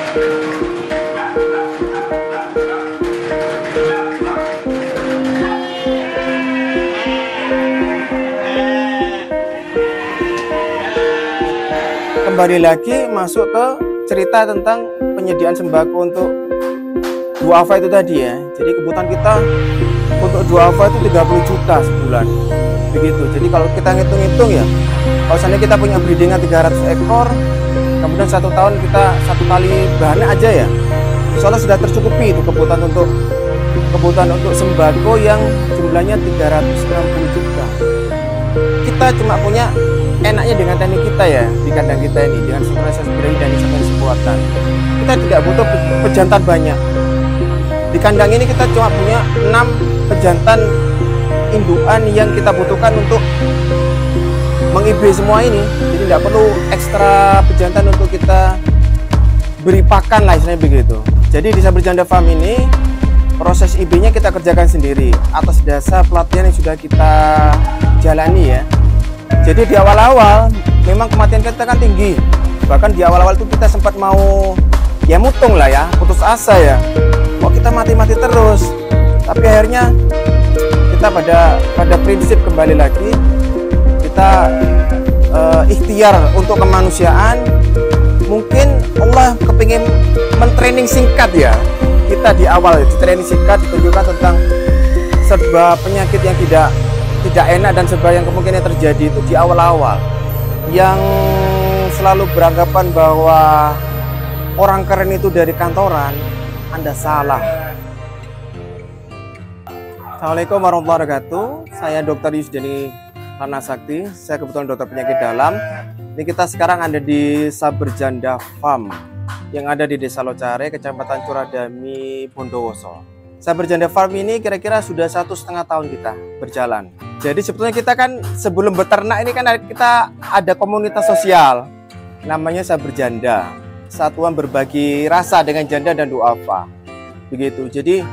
Kembali lagi masuk ke cerita tentang penyediaan sembako untuk duafa itu tadi ya. Jadi kebutuhan kita untuk duafa itu 30 juta sebulan begitu. Jadi kalau kita ngitung-ngitung ya, kalau misalnya kita punya breedingan 300 ekor, kemudian 1 tahun kita 1 kali bahannya aja ya, soalnya sudah tercukupi itu kebutuhan untuk sembako yang jumlahnya 360 juta. Kita cuma punya enaknya dengan teknik kita ya di kandang kita ini dengan sinkronisasi spray dan sinkronisasi buatan, kita tidak butuh pejantan banyak. Di kandang ini kita cuma punya 6 pejantan indukan yang kita butuhkan untuk meng-IB semua ini, jadi tidak perlu ekstra pejantan untuk kita beri pakan lah istilahnya begitu. Jadi di Sabar Janda Farm ini proses IB-nya kita kerjakan sendiri atas dasar pelatihan yang sudah kita jalani ya. Jadi di awal-awal memang kematian kita kan tinggi, bahkan di awal-awal itu kita sempat mau ya mutung lah ya, putus asa ya, kok kita mati-mati terus. Tapi akhirnya kita pada prinsip kembali lagi, kita ikhtiar untuk kemanusiaan. Mungkin Allah kepingin mentraining singkat ya kita di awal, di training singkat ditunjukkan tentang serba penyakit yang tidak enak dan serba yang kemungkinan terjadi itu di awal-awal, yang selalu beranggapan bahwa orang keren itu dari kantoran. Anda salah. Assalamualaikum warahmatullahi wabarakatuh. Saya Dr. Yusdani Lana Sakti. Saya kebetulan dokter penyakit dalam. Ini kita sekarang ada di Sabar Janda Farm yang ada di Desa Locare, Kecamatan Curadami, Bondowoso. Sabar Janda Farm ini kira-kira sudah 1,5 tahun kita berjalan. Jadi sebetulnya kita kan sebelum beternak ini kan kita ada komunitas sosial namanya Sabar Janda, satuan berbagi rasa dengan janda dan duafa begitu. Jadi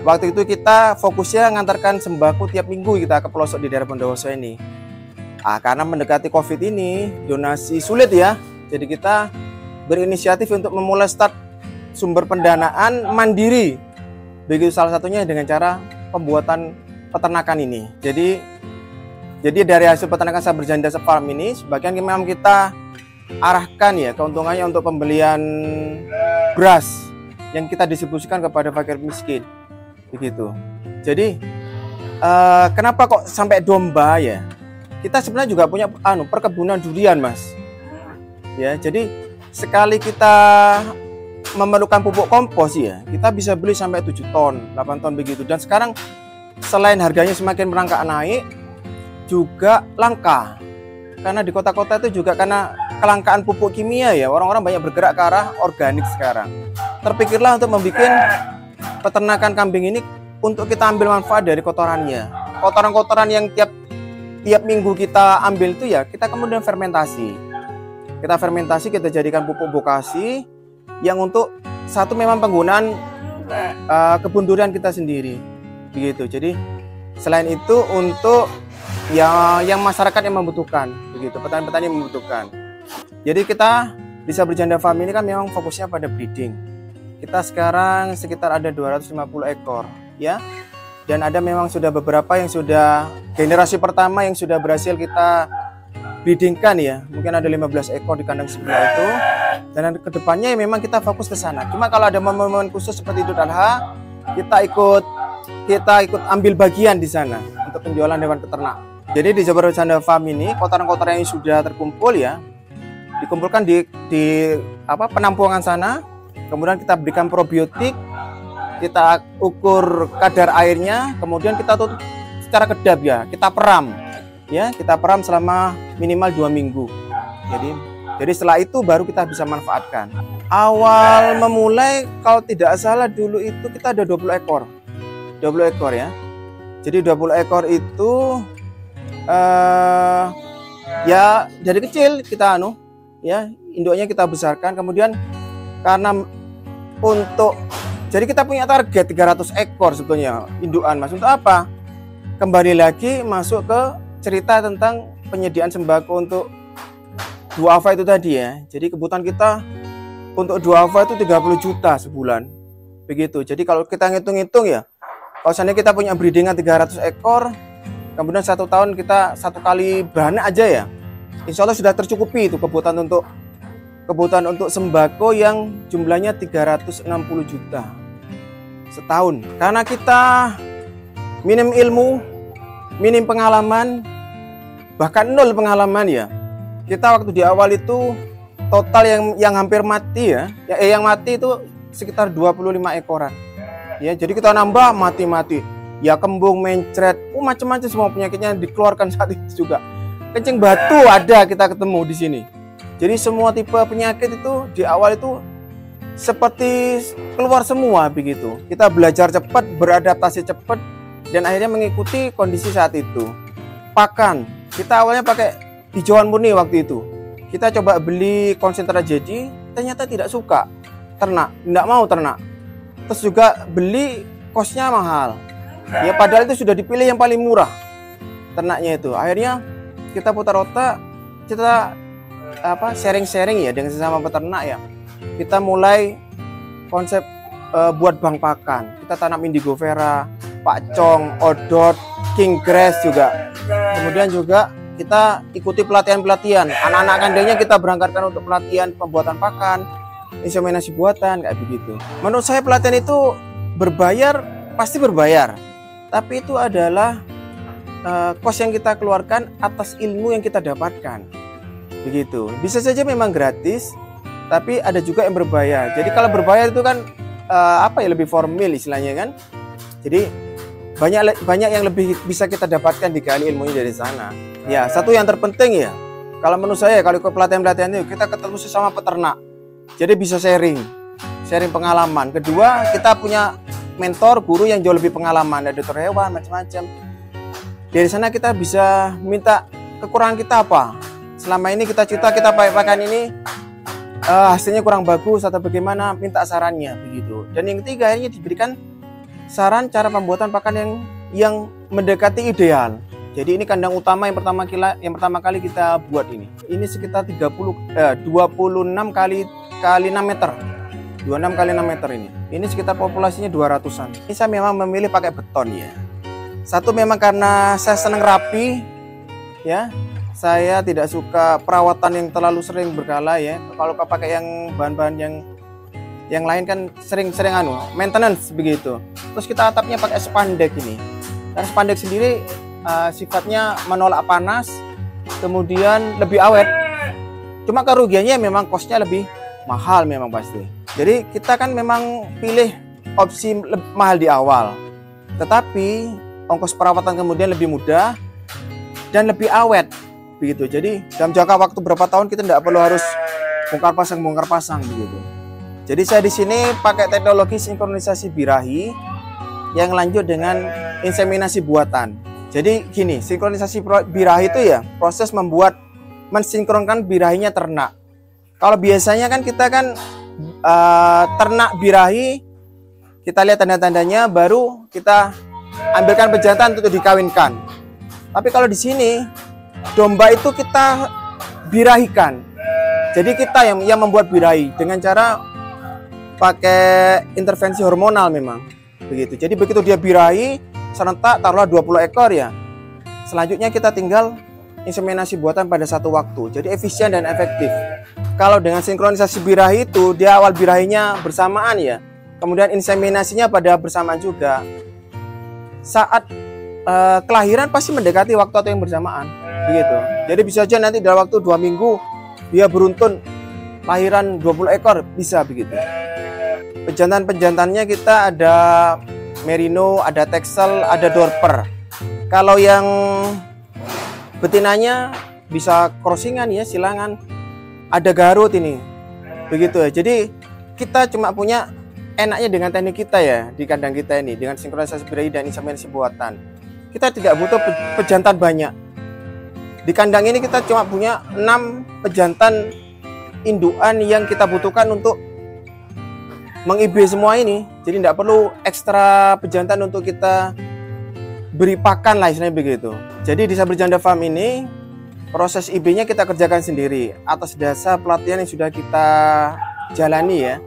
waktu itu kita fokusnya ngantarkan sembako tiap minggu kita ke pelosok di daerah Bondowoso ini. Karena mendekati COVID ini donasi sulit ya, jadi kita berinisiatif untuk memulai start sumber pendanaan mandiri begitu, salah satunya dengan cara pembuatan peternakan ini. Jadi dari hasil peternakan Sabar Janda Farm ini sebagian memang kita arahkan ya keuntungannya untuk pembelian beras yang kita distribusikan kepada fakir miskin begitu. Jadi kenapa kok sampai domba ya? Kita sebenarnya juga punya perkebunan durian mas ya. Jadi sekali kita memerlukan pupuk kompos ya, kita bisa beli sampai 7 ton 8 ton begitu. Dan sekarang selain harganya semakin merangkak naik, juga langka. Karena di kota-kota itu juga karena kelangkaan pupuk kimia ya, orang-orang banyak bergerak ke arah organik sekarang. Terpikirlah untuk membuat peternakan kambing ini untuk kita ambil manfaat dari kotorannya. Kotoran-kotoran yang tiap minggu kita ambil itu ya, kita kemudian fermentasi. Kita fermentasi, kita jadikan pupuk bokasi yang untuk satu memang penggunaan kebun durian kita sendiri. Begitu. Jadi selain itu untuk yang masyarakat yang membutuhkan begitu, petani-petani yang membutuhkan. Jadi kita di Sabar Janda Farm ini kan memang fokusnya pada breeding. Kita sekarang sekitar ada 250 ekor ya, dan ada memang sudah beberapa yang sudah generasi pertama yang sudah berhasil kita breedingkan ya, mungkin ada 15 ekor di kandang sebelah itu, dan kedepannya memang kita fokus ke sana. Cuma kalau ada momen-momen khusus seperti Idul Adha, kita ikut ambil bagian di sana untuk penjualan hewan peternak. Jadi di Sabar Janda Farm ini kotoran-kotoran yang sudah terkumpul ya, dikumpulkan di penampungan sana, kemudian kita berikan probiotik, kita ukur kadar airnya, kemudian kita tutup secara kedap ya, kita peram ya, kita peram selama minimal 2 minggu. Jadi setelah itu baru kita bisa manfaatkan. Awal memulai kalau tidak salah dulu itu kita ada 20 ekor ya. Jadi 20 ekor itu ya dari kecil kita ya, induknya kita besarkan, kemudian karena jadi kita punya target 300 ekor sebetulnya indukan mas. Untuk apa? Kembali lagi masuk ke cerita tentang penyediaan sembako untuk duafa itu tadi ya. Jadi kebutuhan kita untuk duafa itu 30 juta sebulan. Begitu. Jadi kalau kita ngitung-ngitung ya, kalau seandainya kita punya breedingan 300 ekor, kemudian 1 tahun kita 1 kali beranak aja ya, insya Allah sudah tercukupi itu kebutuhan untuk sembako yang jumlahnya 360 juta setahun. Karena kita minim ilmu, minim pengalaman, bahkan 0 pengalaman ya. Kita waktu di awal itu total yang hampir mati ya, yang mati itu sekitar 25 ekoran. Ya, jadi kita nambah mati-mati. Ya kembung, mencret, macam-macam semua penyakitnya dikeluarkan saat itu juga. Kencing batu ada kita ketemu di sini. Jadi semua tipe penyakit itu di awal itu seperti keluar semua begitu. Kita belajar cepat, beradaptasi cepat, dan akhirnya mengikuti kondisi saat itu. Pakan, kita awalnya pakai hijauan murni waktu itu. Kita coba beli konsentrat jadi, ternyata tidak suka ternak, tidak mau ternak. Terus juga beli kosnya mahal. Ya padahal itu sudah dipilih yang paling murah ternaknya itu. Akhirnya kita putar otak, kita sharing-sharing ya dengan sesama peternak ya. Kita mulai konsep buat bank pakan. Kita tanam indigo vera, pakcong, odot, king grass juga. Kemudian juga kita ikuti pelatihan-pelatihan. Anak-anak kandangnya kita berangkatkan untuk pelatihan pembuatan pakan, inseminasi buatan, kayak begitu. Menurut saya pelatihan itu berbayar, pasti berbayar. Tapi itu adalah kos yang kita keluarkan atas ilmu yang kita dapatkan. Begitu. Bisa saja memang gratis, tapi ada juga yang berbayar. Jadi kalau berbayar itu kan lebih formal istilahnya kan. Jadi banyak yang lebih bisa kita dapatkan digali ilmunya dari sana. Ya, satu yang terpenting ya, kalau menurut saya kalau ikut pelatihan-pelatihan itu kita ketemu sesama peternak. Jadi bisa sharing pengalaman. Kedua, kita punya mentor, guru yang jauh lebih pengalaman, ada dokter hewan, macam-macam. Dari sana kita bisa minta kekurangan kita apa. Selama ini kita pakai ini hasilnya kurang bagus atau bagaimana, minta sarannya begitu. Dan yang ketiga akhirnya diberikan saran cara pembuatan pakan yang mendekati ideal. Jadi ini kandang utama yang pertama kali kita buat ini. Ini sekitar 26 kali 6 meter. 26 kali 6 meter ini. Ini sekitar populasinya 200-an. Ini saya memang memilih pakai beton ya. Satu memang karena saya senang rapi ya. Saya tidak suka perawatan yang terlalu sering berkala ya. Kalau pakai yang bahan-bahan yang lain kan sering maintenance begitu. Terus kita atapnya pakai spandek ini. Karena spandek sendiri sifatnya menolak panas, kemudian lebih awet. Cuma kerugiannya memang kosnya lebih mahal memang pasti. Jadi kita kan memang pilih opsi mahal di awal. Tetapi ongkos perawatan kemudian lebih mudah dan lebih awet. Begitu. Jadi dalam jangka waktu berapa tahun kita tidak perlu harus bongkar pasang begitu. Jadi saya di sini pakai teknologi sinkronisasi birahi yang lanjut dengan inseminasi buatan. Jadi gini, sinkronisasi birahi itu ya proses mensinkronkan birahinya ternak. Kalau biasanya kan kita ternak birahi, kita lihat tanda-tandanya baru kita ambilkan pejantan untuk dikawinkan. Tapi kalau di sini domba itu kita birahikan. Jadi kita yang membuat birahi dengan cara pakai intervensi hormonal memang. Begitu. Jadi begitu dia birahi serentak taruhlah 20 ekor ya. Selanjutnya kita tinggal inseminasi buatan pada satu waktu. Jadi efisien dan efektif. Kalau dengan sinkronisasi birahi itu dia awal birahinya bersamaan ya. Kemudian inseminasinya pada bersamaan juga. Saat kelahiran pasti mendekati waktu yang bersamaan. Begitu. Jadi bisa aja nanti dalam waktu 2 minggu dia beruntun lahiran 20 ekor bisa begitu. Pejantan-pejantannya kita ada merino, ada texel, ada dorper. Kalau yang betinanya bisa crossingan ya, silangan. Ada garut ini. Begitu ya. Jadi kita cuma punya enaknya dengan teknik kita ya di kandang kita ini dengan sinkronisasi birahi dan inseminasi buatan. Kita tidak butuh pejantan banyak. Di kandang ini kita cuma punya 6 pejantan indukan yang kita butuhkan untuk meng-IB semua ini. Jadi tidak perlu ekstra pejantan untuk kita beri pakan lah istilahnya begitu. Jadi di Saber Janda Farm ini proses IB-nya kita kerjakan sendiri atas dasar pelatihan yang sudah kita jalani ya.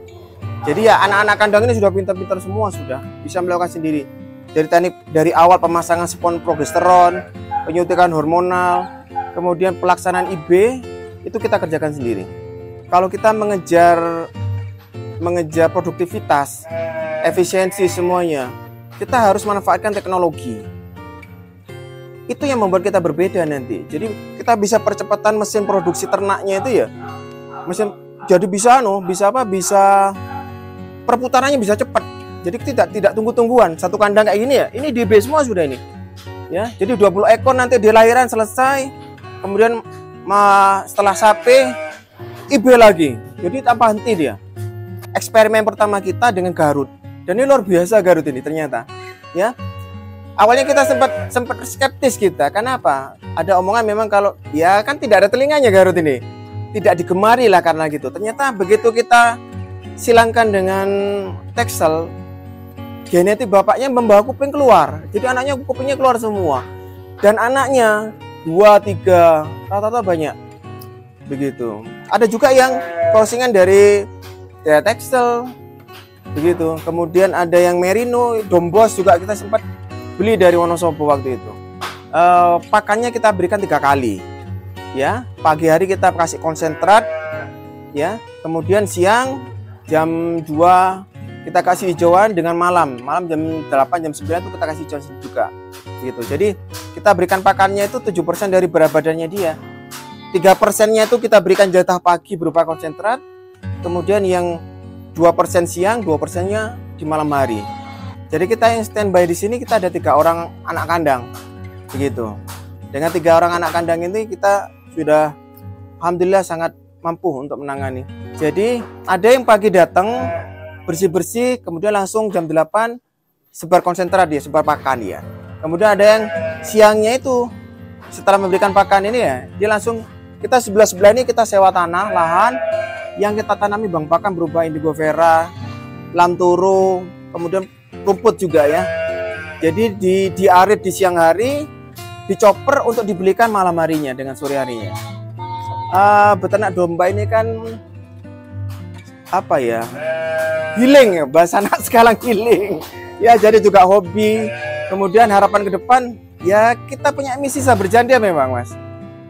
Jadi ya anak-anak kandang ini sudah pintar-pintar semua, sudah bisa melakukan sendiri. Dari teknik dari awal pemasangan spon progesteron, penyuntikan hormonal, kemudian pelaksanaan IB itu kita kerjakan sendiri. Kalau kita mengejar produktivitas, efisiensi semuanya, kita harus manfaatkan teknologi. Itu yang membuat kita berbeda nanti. Jadi kita bisa percepatan mesin produksi ternaknya itu ya. Mesin jadi bisa bisa perputarannya bisa cepat. Jadi tidak tunggu-tungguan. Satu kandang kayak gini ya. Ini DB semua sudah ini. Ya, jadi 20 ekor nanti di lahiran selesai. Kemudian setelah sapi IB lagi. Jadi tanpa henti dia. Eksperimen pertama kita dengan Garut. Dan ini luar biasa Garut ini ternyata. Ya. Awalnya kita sempat skeptis kita. Kenapa? Ada omongan memang kalau ya kan tidak ada telinganya Garut ini. Tidak digemari lah karena gitu. Ternyata begitu kita silangkan dengan Texel, genetik bapaknya membawa kuping keluar. Jadi anaknya kupingnya keluar semua. Dan anaknya 2, 3, rata-rata banyak. Begitu. Ada juga yang crossingan dari ya, Texel. Begitu. Kemudian ada yang Merino, Dombos juga kita sempat beli dari Wonosobo waktu itu. Pakannya kita berikan 3 kali. Ya, pagi hari kita kasih konsentrat. Ya, kemudian siang jam 2 kita kasih hijauan dengan malam jam 8 jam 9 itu kita kasih hijauan juga gitu. Jadi kita berikan pakannya itu 7% dari berat badannya dia, 3%-nya itu kita berikan jatah pagi berupa konsentrat, kemudian yang 2% siang, 2%-nya di malam hari. Jadi kita yang standby di sini kita ada 3 orang anak kandang begitu. Dengan 3 orang anak kandang ini kita sudah alhamdulillah sangat mampu untuk menangani. Jadi ada yang pagi datang bersih-bersih, kemudian langsung jam 8 sebar konsentrat dia, sebar pakan dia. Kemudian ada yang siangnya itu setelah memberikan pakan ini ya, dia langsung kita sebelah ini kita sewa tanah, lahan yang kita tanami bang pakan berupa indigo vera, lamtoro, kemudian rumput juga ya. Jadi diarit di siang hari, dicoper untuk dibelikan malam harinya dengan sore harinya. Beternak domba ini kan apa ya, healing ya, bahasa anak sekarang healing ya, jadi juga hobi. Kemudian harapan ke depan ya kita punya misi Sabar Janda memang mas.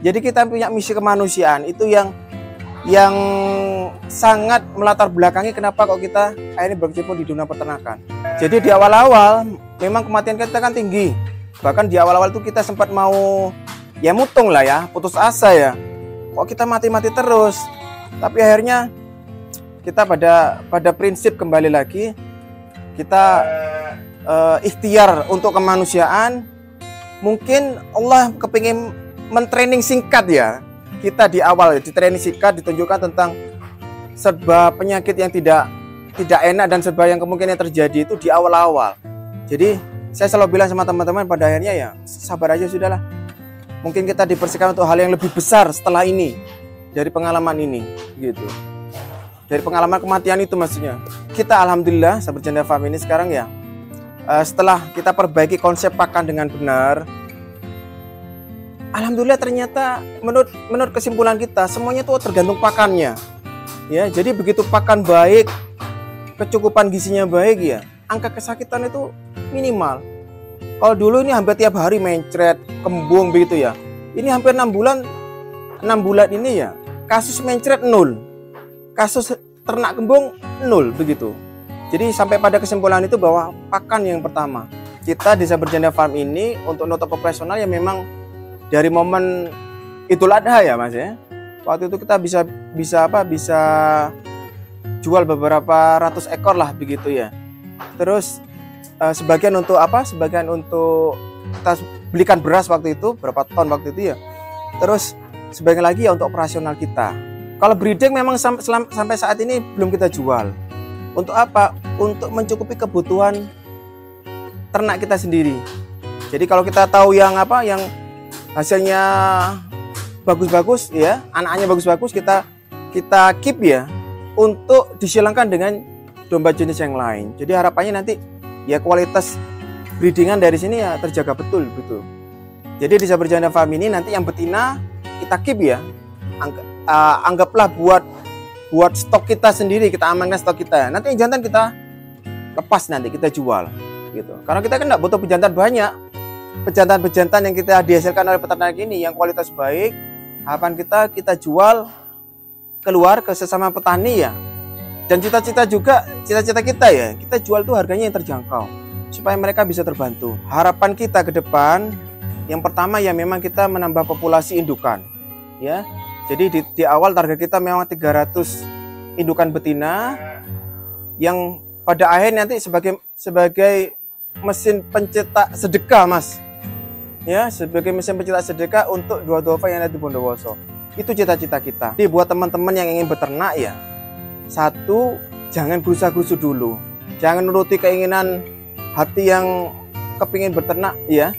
Jadi kita punya misi kemanusiaan itu yang sangat melatar belakangi kenapa kok kita akhirnya berkecimpung di dunia peternakan. Jadi di awal-awal memang kematian kita kan tinggi, bahkan di awal-awal itu kita sempat mau ya mutung lah ya, putus asa ya, kok kita mati-mati terus. Tapi akhirnya kita pada prinsip kembali lagi, kita ikhtiar untuk kemanusiaan. Mungkin Allah kepingin mentraining singkat ya, kita di awal di training singkat ditunjukkan tentang serba penyakit yang tidak enak dan serba yang kemungkinan terjadi itu di awal-awal. Jadi saya selalu bilang sama teman-teman pada akhirnya ya sabar aja sudahlah. Mungkin kita dibersihkan untuk hal yang lebih besar setelah ini, dari pengalaman ini gitu. Dari pengalaman kematian itu maksudnya. Kita alhamdulillah Sabar Janda Farm ini sekarang ya, setelah kita perbaiki konsep pakan dengan benar, alhamdulillah ternyata menurut kesimpulan kita semuanya itu tergantung pakannya. Ya, jadi begitu pakan baik, kecukupan gizinya baik ya, angka kesakitan itu minimal. Kalau dulu ini hampir tiap hari mencret, kembung begitu ya. Ini hampir 6 bulan ini ya, kasus mencret 0. Kasus ternak kembung 0 begitu. Jadi sampai pada kesimpulan itu bahwa pakan yang pertama. Kita di Sabar Janda Farm ini untuk noto operasional yang memang dari momen Idul Adha ya Mas ya. Waktu itu kita bisa jual beberapa ratus ekor lah begitu ya. Terus sebagian untuk Sebagian untuk kita belikan beras waktu itu, berapa ton waktu itu ya. Terus sebagian lagi ya untuk operasional kita. Kalau breeding memang sampai saat ini belum kita jual. Untuk apa? Untuk mencukupi kebutuhan ternak kita sendiri. Jadi kalau kita tahu yang hasilnya bagus-bagus ya, anaknya bagus-bagus, kita keep ya untuk disilangkan dengan domba jenis yang lain. Jadi harapannya nanti ya kualitas breedingan dari sini ya terjaga betul. Jadi di Sabar Janda Farm ini nanti yang betina kita keep ya. Anggaplah buat buat stok kita sendiri, kita amankan stok kita. Nanti yang jantan kita lepas, nanti kita jual gitu. Karena kita kan nggak butuh pejantan banyak. Pejantan-pejantan yang kita dihasilkan oleh peternak ini yang kualitas baik, harapan kita jual keluar ke sesama petani ya. Dan cita-cita kita ya, kita jual tuh harganya yang terjangkau supaya mereka bisa terbantu. Harapan kita ke depan yang pertama ya memang kita menambah populasi indukan ya. Jadi di awal target kita memang 300 indukan betina yang pada akhir nanti sebagai mesin pencetak sedekah, Mas. Ya, sebagai mesin pencetak sedekah untuk dua-dua yang ada di Bondowoso. Itu cita-cita kita. Jadi buat teman-teman yang ingin beternak ya, satu, jangan gerusa-gerusu dulu. Jangan nuruti keinginan hati yang kepingin beternak ya.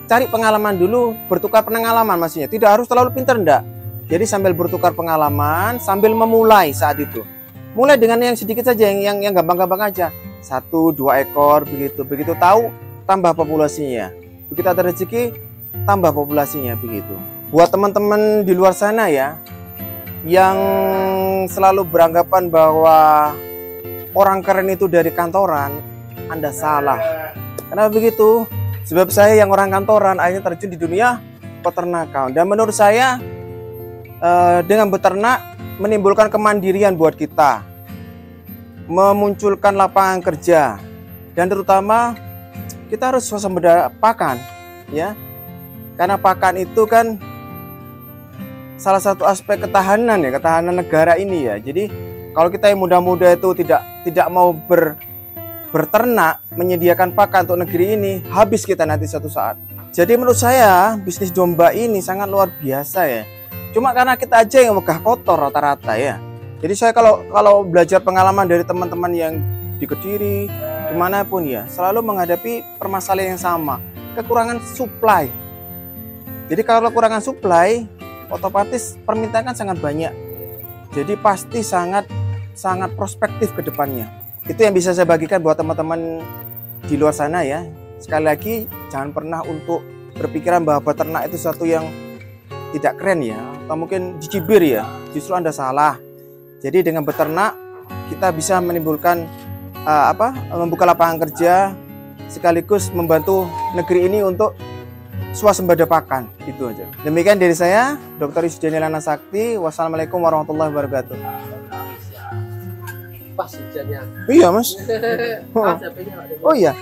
Cari pengalaman dulu, bertukar pengalaman maksudnya. Tidak harus terlalu pintar enggak. Jadi sambil bertukar pengalaman, sambil memulai saat itu. Mulai dengan yang sedikit saja, yang gampang-gampang aja. 1-2 ekor begitu. Begitu tahu, tambah populasinya. Begitu ada rezeki, tambah populasinya begitu. Buat teman-teman di luar sana ya, yang selalu beranggapan bahwa orang keren itu dari kantoran, Anda salah. Kenapa begitu? Sebab saya yang orang kantoran akhirnya terjun di dunia peternakan. Dan menurut saya dengan beternak menimbulkan kemandirian buat kita, memunculkan lapangan kerja, dan terutama kita harus swasembada pakan ya. Karena pakan itu kan salah satu aspek ketahanan ya, ketahanan negara ini ya. Jadi kalau kita yang muda-muda itu tidak mau berternak, menyediakan pakan untuk negeri ini, habis kita nanti suatu saat. Jadi menurut saya bisnis domba ini sangat luar biasa ya. Cuma karena kita aja yang megah kotor rata-rata ya. Jadi saya kalau belajar pengalaman dari teman-teman yang di Kediri, dimanapun ya, selalu menghadapi permasalahan yang sama, kekurangan supply. Jadi kalau kekurangan supply, otomatis permintaan sangat banyak. Jadi pasti sangat prospektif ke depannya. Itu yang bisa saya bagikan buat teman-teman di luar sana ya. Sekali lagi, jangan pernah untuk berpikiran bahwa peternak itu sesuatu yang tidak keren ya, atau mungkin dicibir ya. Justru Anda salah. Jadi dengan beternak kita bisa menimbulkan membuka lapangan kerja, sekaligus membantu negeri ini untuk swasembada pakan. Itu aja. Demikian dari saya, Dr. Yusdeni Lana Sakti. Wassalamualaikum warahmatullahi wabarakatuh. Pas hujannya. Iya, Mas. Oh iya.